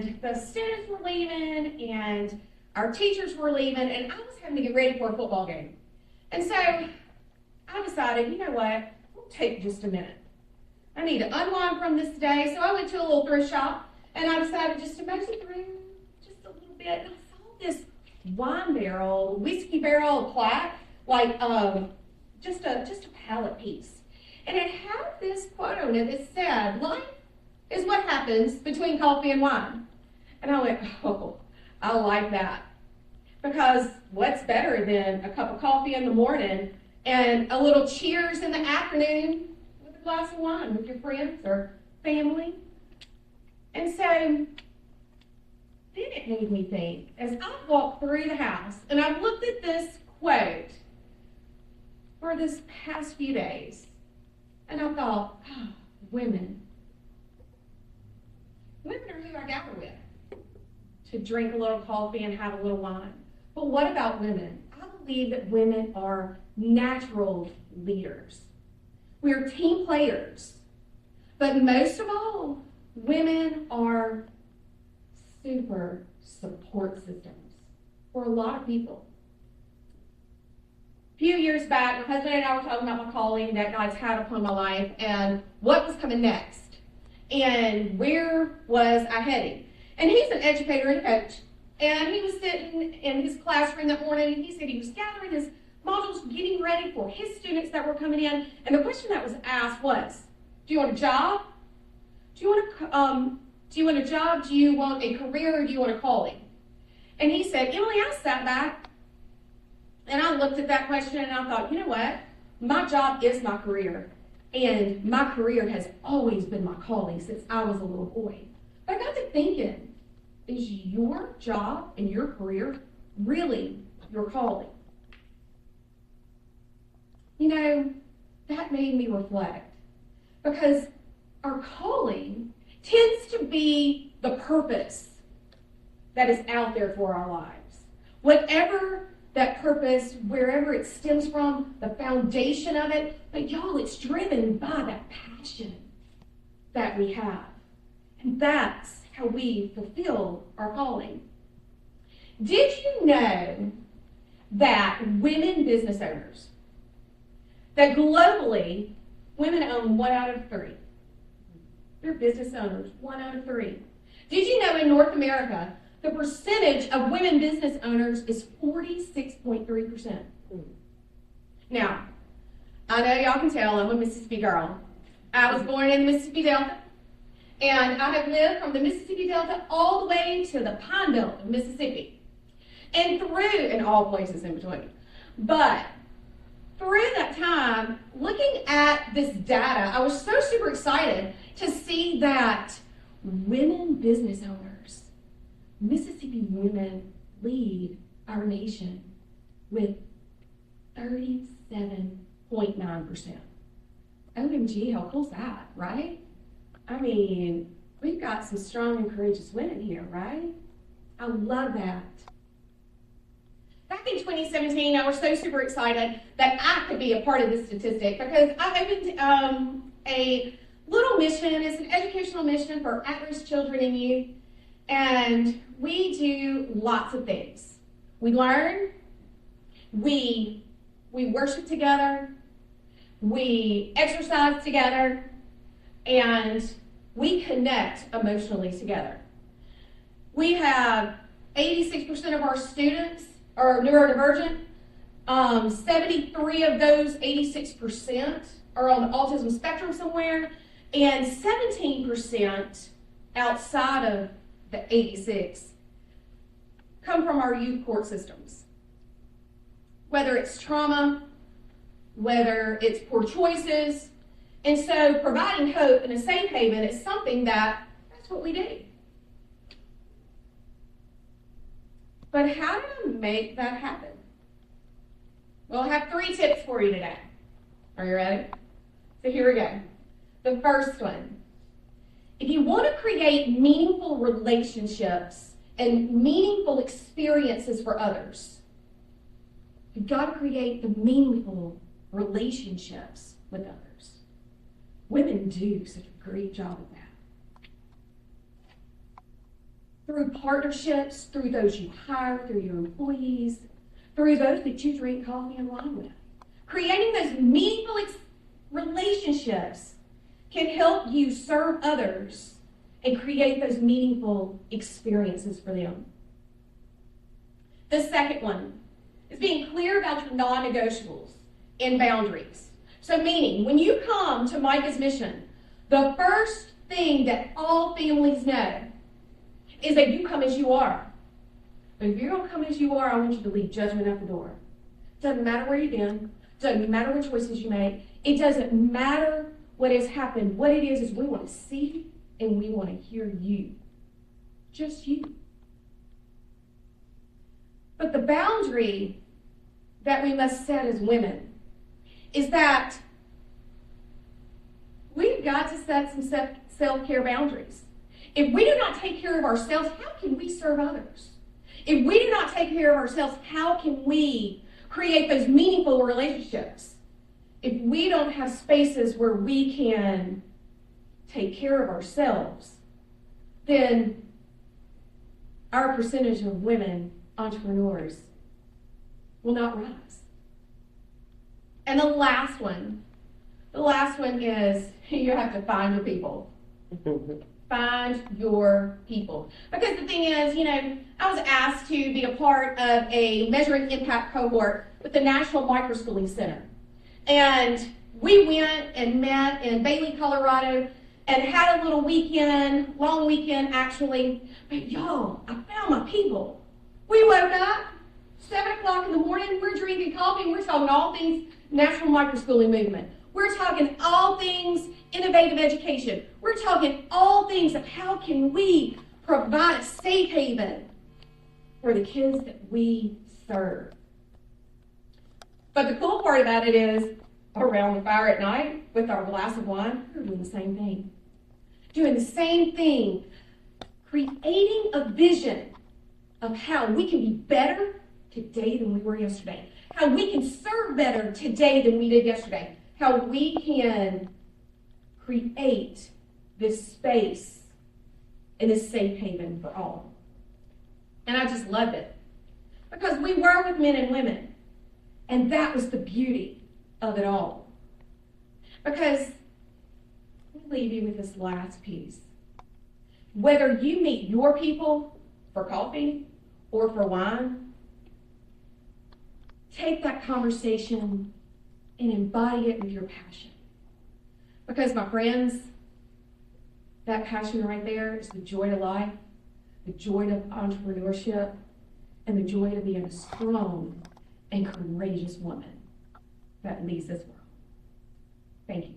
and the students were leaving, and our teachers were leaving, and I was having to get ready for a football game. And so I decided, you know what, it'll take just a minute. I need to unwind from this day. So I went to a little thrift shop, and I decided just to mosey through just a little bit. And I saw this wine barrel, whiskey barrel plaque, like just a pallet piece. And it had this quote on it that said, "Life is what happens between coffee and wine." And I went, oh, I like that. Because what's better than a cup of coffee in the morning and a little cheers in the afternoon with a glass of wine with your friends or family? And so then it made me think, as I walked through the house and I've looked at this quote for this past few days, and I thought, oh, women. Women are who I gather with to drink a little coffee and have a little wine. But what about women? I believe that women are natural leaders. We're team players. But most of all, women are super support systems for a lot of people. A few years back, my husband and I were talking about my calling that God's had upon my life and what was coming next. And where was I heading? And he's an educator and coach. And he was sitting in his classroom that morning, and he said he was gathering his modules, getting ready for his students that were coming in. And the question that was asked was, do you want a job? Do you want a job? Do you want a career? Or do you want a calling? And he said, Emily, I sat back, and I looked at that question, and I thought, you know what? My job is my career. And my career has always been my calling since I was a little boy. But I got to thinking, is your job and your career really your calling? You know, that made me reflect. Because our calling tends to be the purpose that is out there for our lives. Whatever that purpose, wherever it stems from, the foundation of it, but y'all, it's driven by that passion that we have. And that's how we fulfill our calling. Did you know that women business owners, that globally, women own 1 out of 3? They're business owners, 1 out of 3. Did you know in North America, the percentage of women business owners is 46.3%. Now, I know y'all can tell I'm a Mississippi girl. I was born in the Mississippi Delta, and I have lived from the Mississippi Delta all the way to the Pine Belt of Mississippi, and all places in between. But through that time, looking at this data, I was so super excited to see that women business owners, Mississippi women lead our nation with 37.9%. OMG, how cool is that, right? I mean, we've got some strong and courageous women here, right? I love that. Back in 2017, I was so super excited that I could be a part of this statistic because I opened a little mission. It's an educational mission for at-risk children and youth. And we do lots of things. We learn, we worship together, we exercise together, and we connect emotionally together. We have 86% of our students are neurodivergent. 73 of those 86% are on the autism spectrum somewhere, and 17% outside of the 86 come from our youth court systems. Whether it's trauma, whether it's poor choices. And so providing hope and a safe haven is something that's what we do. But how do I make that happen? Well, I have 3 tips for you today. Are you ready? So here we go. The first one. If you want to create meaningful relationships and meaningful experiences for others, you've got to create the meaningful relationships with others. Women do such a great job of that. through partnerships, through those you hire, through your employees, through those that you drink coffee and wine with. Creating those meaningful relationships can help you serve others and create those meaningful experiences for them. The second one is being clear about your non-negotiables and boundaries. So meaning, when you come to Micah's Mission, the first thing that all families know is that you come as you are. But if you're going to come as you are, I want you to leave judgment at the door. Doesn't matter where you've been. Doesn't matter what choices you make. It doesn't matter what has happened. What it is we want to see and we want to hear you. Just you. But the boundary that we must set as women is that we've got to set some self-care boundaries. If we do not take care of ourselves, how can we serve others? If we do not take care of ourselves, how can we create those meaningful relationships? If we don't have spaces where we can take care of ourselves, then our percentage of women entrepreneurs will not rise. And the last one is you have to find your people. Find your people. Because the thing is, I was asked to be a part of a Measuring Impact cohort with the National Microschooling Center. And we went and met in Bailey, Colorado, and had a little weekend, long weekend actually. But y'all, I found my people. We woke up, 7 o'clock in the morning, we're drinking coffee, and we're talking all things National Microschooling Movement. We're talking all things innovative education. We're talking all things of how can we provide a safe haven for the kids that we serve. But the cool part about it is, around the fire at night with our glass of wine, we're doing the same thing. Doing the same thing. Creating a vision of how we can be better today than we were yesterday. How we can serve better today than we did yesterday. How we can create this space and this safe haven for all. And I just loved it. Because we were with men and women. And that was the beauty of it all. Because, let me leave you with this last piece. Whether you meet your people for coffee or for wine, take that conversation and embody it with your passion. Because, my friends, that passion right there is the joy of life, the joy of entrepreneurship, and the joy of being a strong and courageous woman that leads this world. Thank you.